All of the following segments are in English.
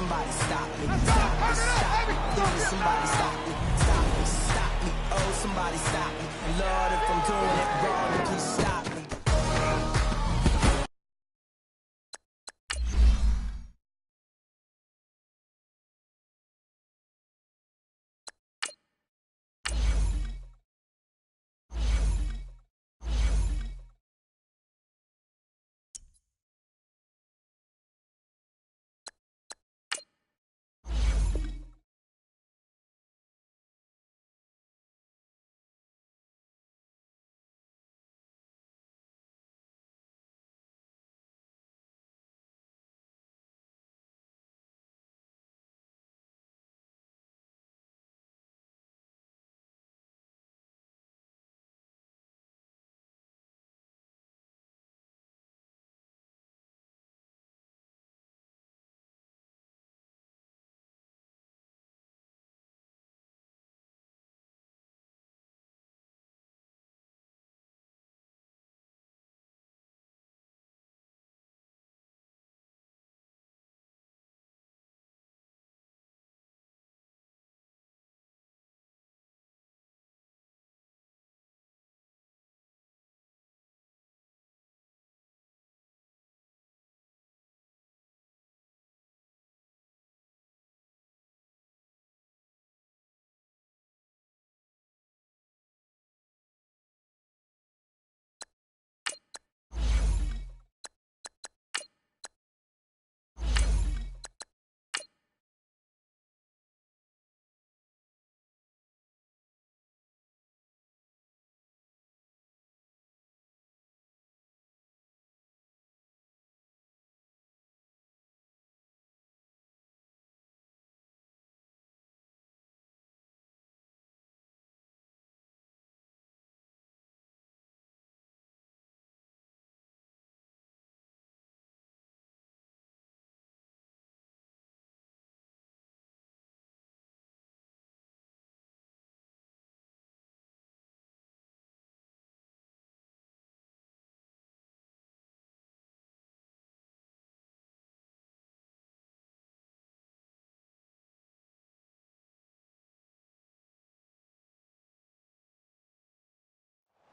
somebody stop me. Stop me, stop me. Somebody stop me. Stop me, stop me. Oh, somebody stop me. Lord, if I'm doing it wrong, then please stop me.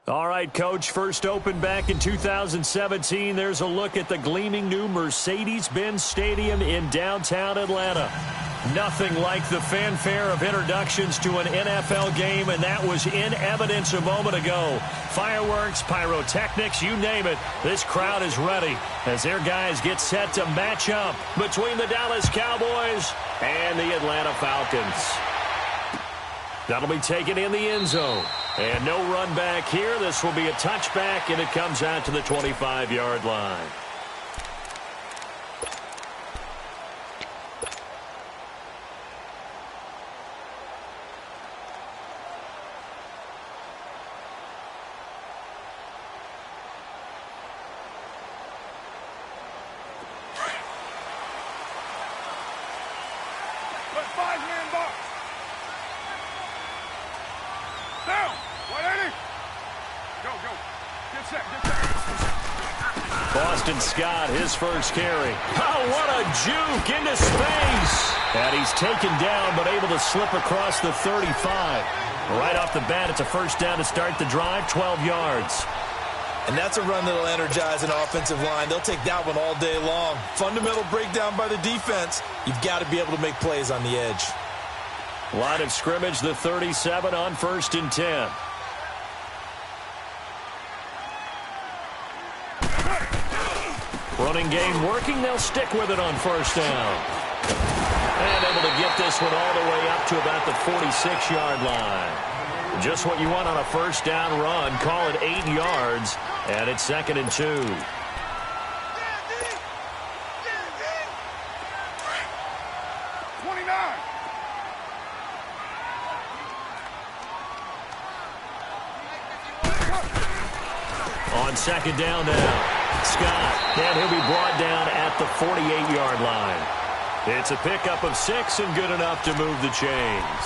All right, Coach, first opened back in 2017. There's a look at the gleaming new Mercedes-Benz Stadium in downtown Atlanta. Nothing like the fanfare of introductions to an NFL game, and that was in evidence a moment ago. Fireworks, pyrotechnics, you name it. This crowd is ready as their guys get set to match up between the Dallas Cowboys and the Atlanta Falcons. That'll be taken in the end zone. And no run back here. This will be a touchback, and it comes out to the 25-yard line. Scott, his first carry. Oh, what a juke into space. And he's taken down, but able to slip across the 35. Right off the bat, it's a first down to start the drive, 12 yards. And that's a run that'll energize an offensive line. They'll take that one all day long. Fundamental breakdown by the defense. You've got to be able to make plays on the edge. Line of scrimmage, the 37 on 1st and 10. Running game working. They'll stick with it on first down. And able to get this one all the way up to about the 46-yard line. Just what you want on a first down run. Call it 8 yards. And it's 2nd and 2. On second down now. Scott, and he'll be brought down at the 48-yard line. It's a pickup of 6 and good enough to move the chains.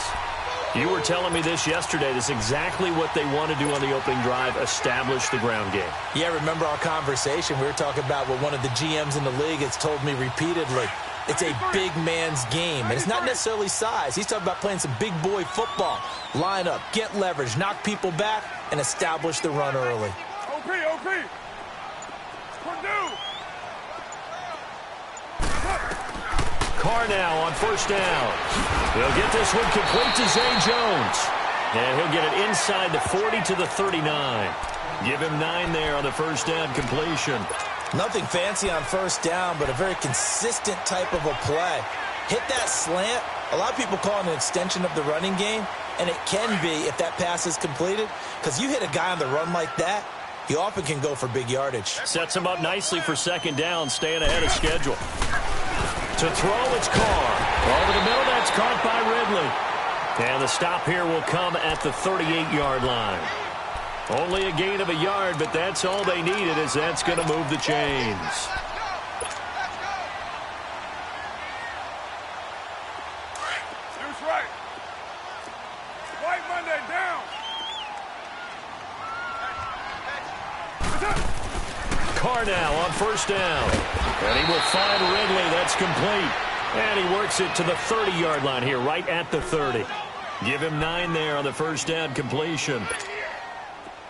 You were telling me this yesterday. This is exactly what they want to do on the opening drive, establish the ground game. Yeah, remember our conversation. We were talking about what one of the GMs in the league has told me repeatedly. It's a big man's game, and it's not necessarily size. He's talking about playing some big boy football. Line up, get leverage, knock people back, and establish the run early. OP. Carr now on first down. He'll get this one complete to Zay Jones. And he'll get it inside the 40 to the 39. Give him 9 there on the first down completion. Nothing fancy on first down, but a very consistent type of a play. Hit that slant. A lot of people call it an extension of the running game, and it can be if that pass is completed, because you hit a guy on the run like that, he often can go for big yardage. Sets him up nicely for second down, staying ahead of schedule. To throw, it's Carr. Over the middle, that's caught by Ridley. And the stop here will come at the 38-yard line. Only a gain of a yard, but that's all they needed, as that's going to move the chains. Stews right. White Monday down. Carr now on first down. And he will find Ridley. That's complete. And he works it to the 30-yard line here, right at the 30. Give him 9 there on the first down completion.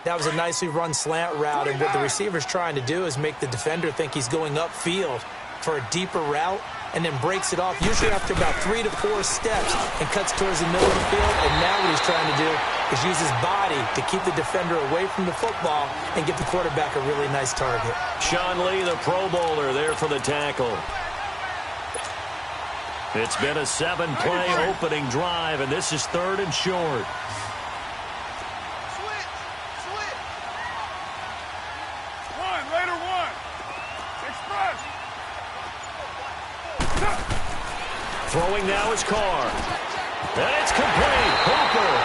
That was a nicely run slant route, and what the receiver's trying to do is make the defender think he's going upfield for a deeper route, and then breaks it off, usually after about 3 to 4 steps, and cuts towards the middle of the field. And now what he's trying to do is use his body to keep the defender away from the football and give the quarterback a really nice target. Sean Lee, the Pro Bowler, there for the tackle. It's been a 7-play opening drive, and this is 3rd and short. Throwing now is Carr. And it's complete. Hooper.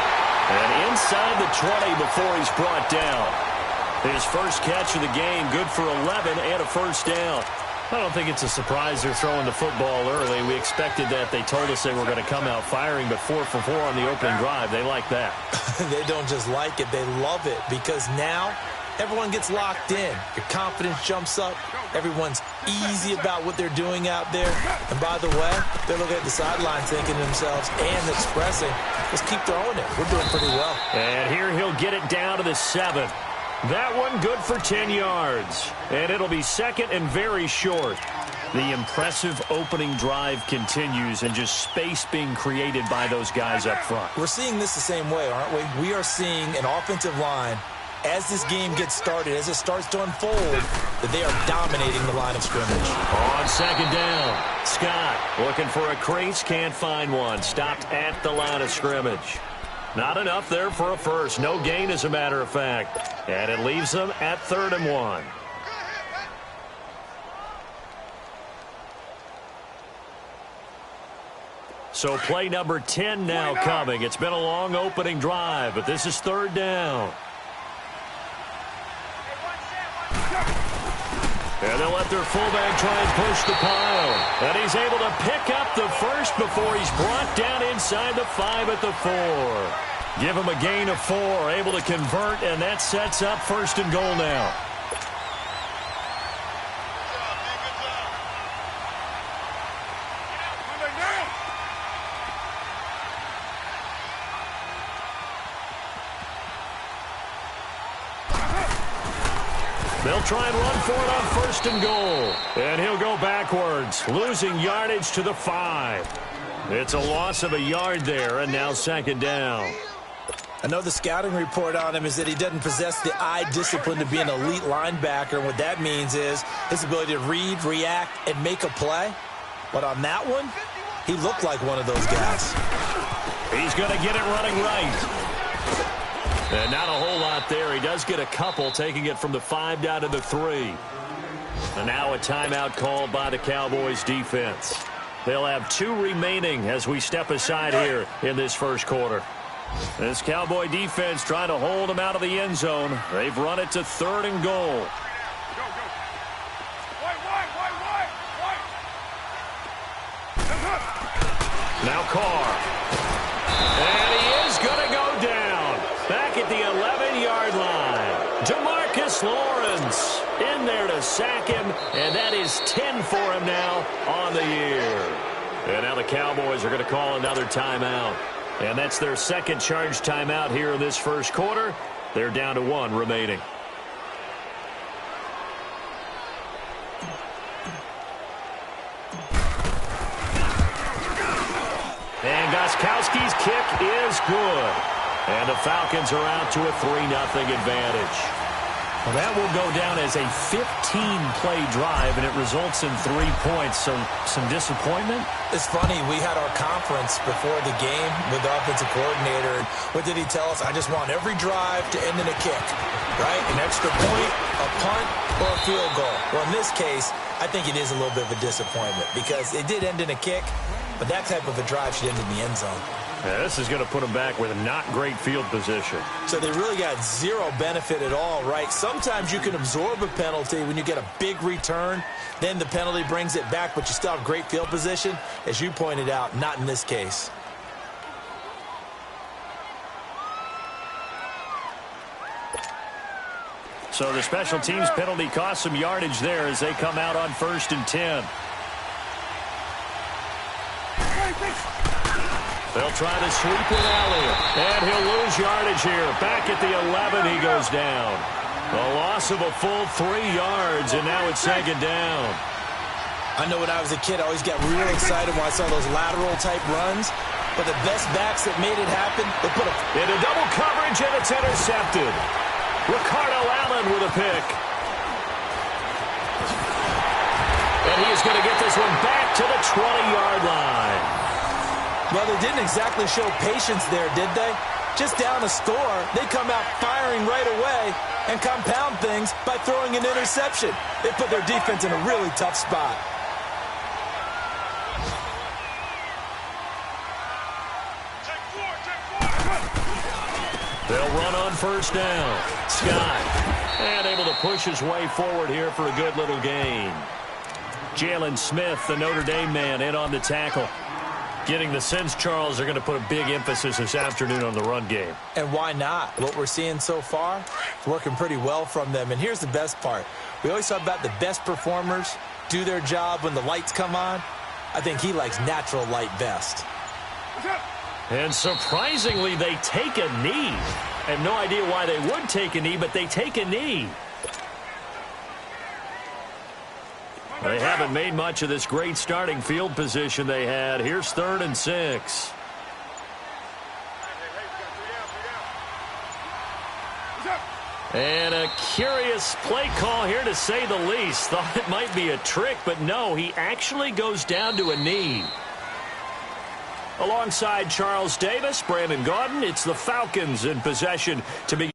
And inside the 20 before he's brought down. His first catch of the game, good for 11 and a first down. I don't think it's a surprise they're throwing the football early. We expected that. They told us they were going to come out firing, but 4 for 4 on the opening drive. They like that. They don't just like it, they love it, because now everyone gets locked in. Your confidence jumps up. Everyone's easy about what they're doing out there. And by the way, they're looking at the sidelines thinking to themselves and expressing, let's keep throwing it. We're doing pretty well. And here he'll get it down to the 7. That one good for 10 yards. And it'll be second and very short. The impressive opening drive continues, and just space being created by those guys up front. We're seeing this the same way, aren't we? We are seeing an offensive line, as this game gets started, as it starts to unfold, that they are dominating the line of scrimmage. On second down, Scott looking for a crease, can't find one. Stopped at the line of scrimmage. Not enough there for a first. No gain, as a matter of fact. And it leaves them at 3rd and 1. So play number 10 now coming. It's been a long opening drive, but this is 3rd down. And they'll let their fullback try and push the pile. And he's able to pick up the first before he's brought down inside the 5 at the 4. Give him a gain of 4, able to convert, and that sets up 1st and goal now. They'll try and run for it on 1st and goal. And he'll go backwards, losing yardage to the 5. It's a loss of a yard there, and now 2nd down. I know the scouting report on him is that he doesn't possess the eye discipline to be an elite linebacker. And what that means is his ability to read, react, and make a play. But on that one, he looked like one of those guys. He's going to get it running right. And not a whole lot there. He does get a couple, taking it from the 5 down to the 3. And now a timeout called by the Cowboys defense. They'll have 2 remaining as we step aside here in this first quarter. This Cowboy defense trying to hold them out of the end zone. They've run it to 3rd and goal. Now Carr. And he is going to go down. Back at the 11. 11-yard line. DeMarcus Lawrence in there to sack him, and that is 10 for him now on the year. And now the Cowboys are going to call another timeout. And that's their second charge timeout here in this first quarter. They're down to 1 remaining. And Gostkowski's kick is good. And the Falcons are out to a 3-0 advantage. Well, that will go down as a 15-play drive, and it results in 3 points. So some disappointment? It's funny. We had our conference before the game with the offensive coordinator. What did he tell us? I just want every drive to end in a kick, right? An extra point, a punt, or a field goal. Well, in this case, I think it is a little bit of a disappointment because it did end in a kick, but that type of a drive should end in the end zone. Yeah, this is going to put them back with not great field position. So they really got zero benefit at all, right? Sometimes you can absorb a penalty when you get a big return. Then the penalty brings it back, but you still have great field position. As you pointed out, not in this case. So the special teams penalty cost some yardage there as they come out on 1st and 10. They'll try to sweep it alley-oop, and he'll lose yardage here. Back at the 11, he goes down. A loss of a full 3 yards, and now it's 2nd down. I know when I was a kid, I always got real excited when I saw those lateral-type runs. But the best backs that made it happen, they put into double coverage, and it's intercepted. Ricardo Allen with a pick. And he is going to get this one back to the 20-yard line. Well, they didn't exactly show patience there, did they? Just down a score, they come out firing right away and compound things by throwing an interception. They put their defense in a really tough spot. They'll run on 1st down. Scott, and able to push his way forward here for a good little gain. Jalen Smith, the Notre Dame man, in on the tackle. Getting the sense, Charles, are going to put a big emphasis this afternoon on the run game. And why not? What we're seeing so far, it's working pretty well from them. And here's the best part. We always talk about the best performers do their job when the lights come on. I think he likes natural light best. And surprisingly, they take a knee. I have no idea why they would take a knee, but they take a knee. They haven't made much of this great starting field position they had. Here's 3rd and 6. And a curious play call here, to say the least. Thought it might be a trick, but no, he actually goes down to a knee. Alongside Charles Davis, Brandon Gaudin, it's the Falcons in possession to begin